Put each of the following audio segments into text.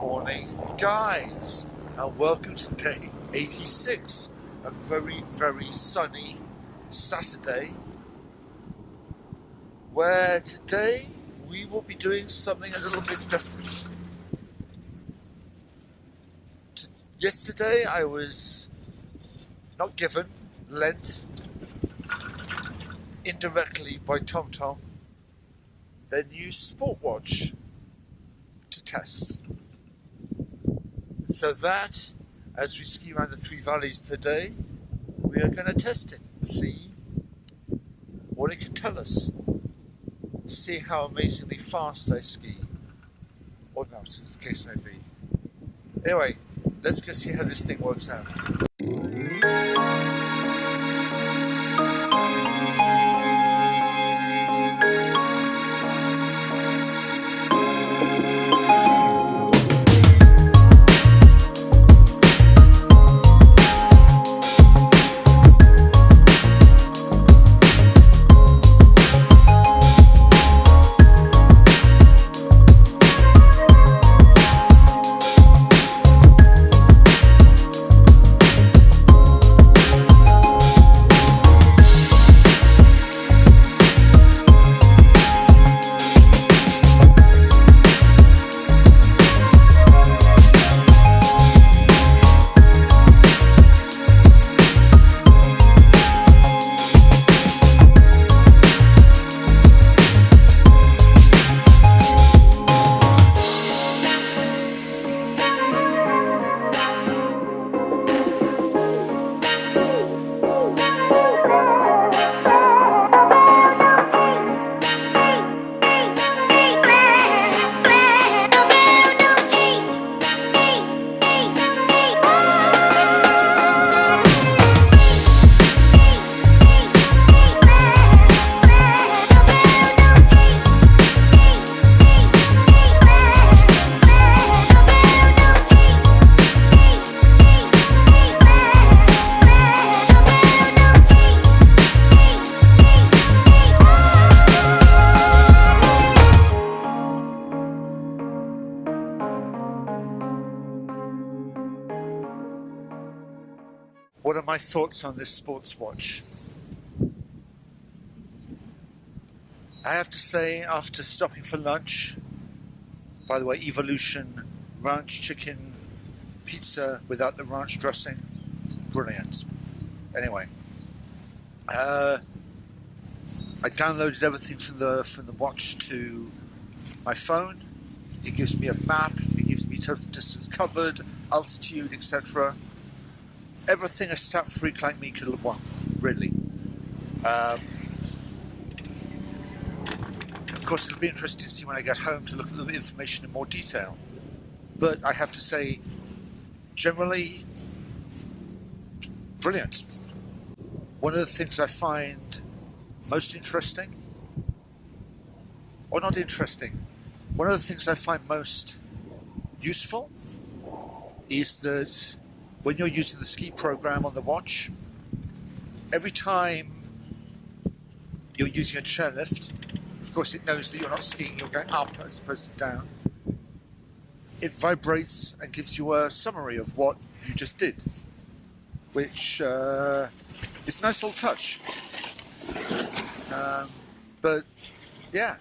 morning, guys, and welcome to day 86, a very, very sunny Saturday, where today we will be doing something a little bit different. Yesterday I was not given, lent indirectly by TomTom their new sport watch to test. So that, as we ski around the Three Valleys today, we are going to test it and see what it can tell us. See how amazingly fast I ski, or not, as the case may be. Anyway, let's go see how this thing works out. What are my thoughts on this sports watch? I have to say, after stopping for lunch, by the way, Evolution ranch chicken pizza without the ranch dressing, brilliant. Anyway, I downloaded everything from the watch to my phone. It gives me a map, it gives me total distance covered, altitude, etc. Everything a stat freak like me could want, really. Of course, it'll be interesting to see when I get home to look at the information in more detail. But I have to say, generally, brilliant. One of the things I find most interesting, or not interesting, one of the things I find most useful is that when you're using the ski program on the watch, every time you're using a chairlift, of course it knows that you're not skiing, you're going up as opposed to down. It vibrates and gives you a summary of what you just did, which is a nice little touch. But yeah,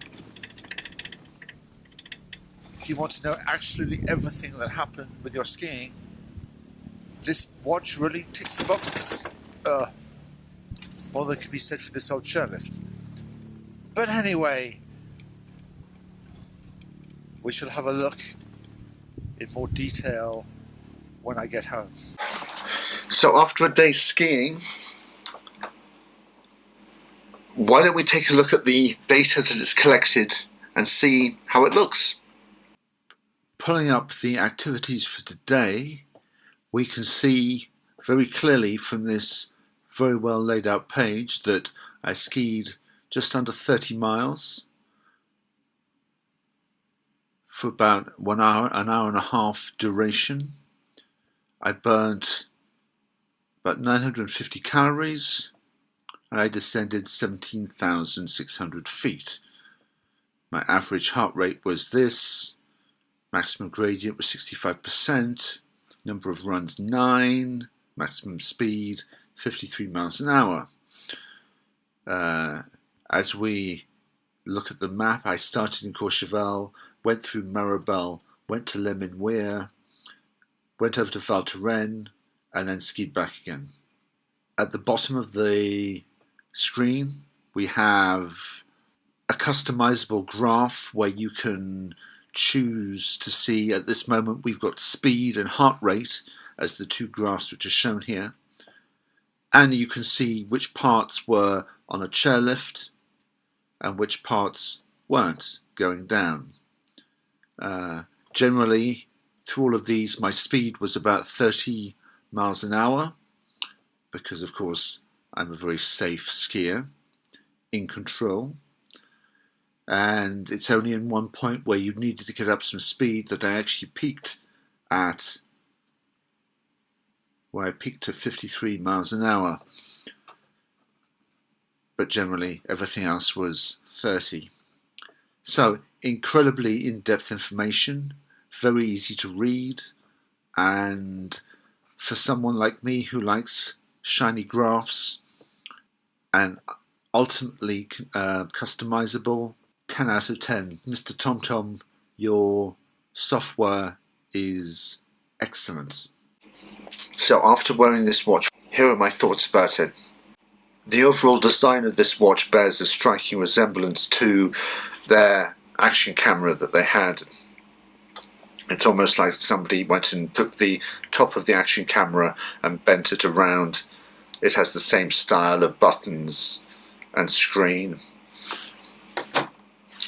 if you want to know absolutely everything that happened with your skiing, this watch really ticks the boxes. All that could be said for this old chairlift. But anyway, we shall have a look in more detail when I get home. So after a day's skiing, why don't we take a look at the data that it's collected and see how it looks? Pulling up the activities for today, we can see very clearly from this very well laid out page that I skied just under 30 miles for about an hour and a half duration. I burnt about 950 calories and I descended 17,600 feet. My average heart rate was this, maximum gradient was 65%, number of runs 9, maximum speed 53 miles an hour. As we look at the map, I started in Courchevel, went through Maribel, went to Les Menuires, went over to Val Thorens, and then skied back again. At the bottom of the screen, we have a customizable graph where you can choose to see. At this moment we've got speed and heart rate as the two graphs which are shown here, and you can see which parts were on a chairlift and which parts weren't going down. Generally, through all of these, my speed was about 30 miles an hour because, of course, I'm a very safe skier, in control. And it's only in one point where you needed to get up some speed that I actually peaked at, where I peaked at 53 miles an hour. But generally, everything else was 30. So, incredibly in-depth information, very easy to read, and for someone like me who likes shiny graphs and ultimately customizable, 10 out of 10. Mr. TomTom, your software is excellent. So after wearing this watch, here are my thoughts about it. The overall design of this watch bears a striking resemblance to their action camera that they had. It's almost like somebody went and took the top of the action camera and bent it around. It has the same style of buttons and screen.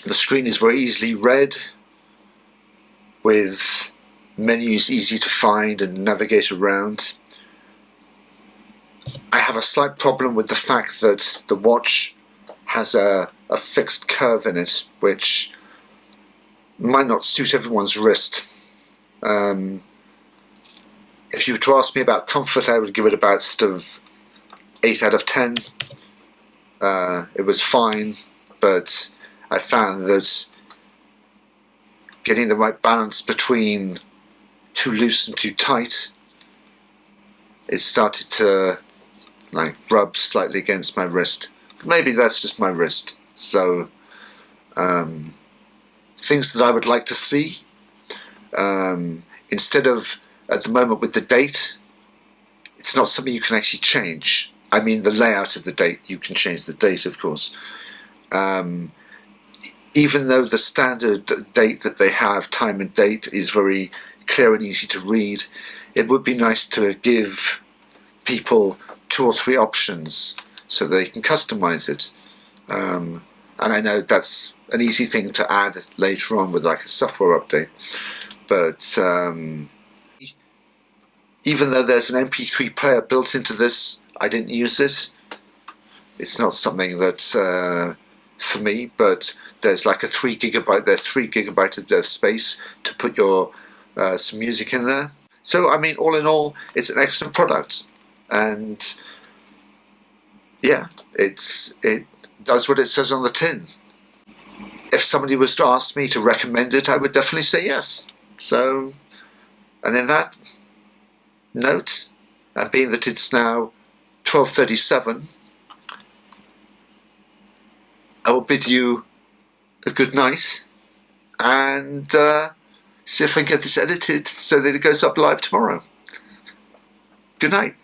The screen is very easily read, with menus easy to find and navigate around. I have a slight problem with the fact that the watch has a fixed curve in it, which might not suit everyone's wrist. If you were to ask me about comfort, I would give it about 8 out of 10. It was fine, but I found that getting the right balance between too loose and too tight, it started to rub slightly against my wrist. Maybe that's just my wrist. So things that I would like to see, instead of at the moment with the date, it's not something you can actually change. I mean, the layout of the date, you can change the date, of course. Even though the standard date that they have, time and date, is very clear and easy to read, it would be nice to give people 2 or 3 options so they can customize it. And I know that's an easy thing to add later on with like a software update. But even though there's an MP3 player built into this, I didn't use it. It's not something that's for me, but there's like a 3 gigabyte, there's 3 gigabyte of space to put your some music in there. So I mean, all in all, it's an excellent product, and yeah, it does what it says on the tin. If somebody was to ask me to recommend it, I would definitely say yes. So, and in that note, and being that it's now 12:37, I will bid you a good night, and see if I can get this edited so that it goes up live tomorrow. Good night.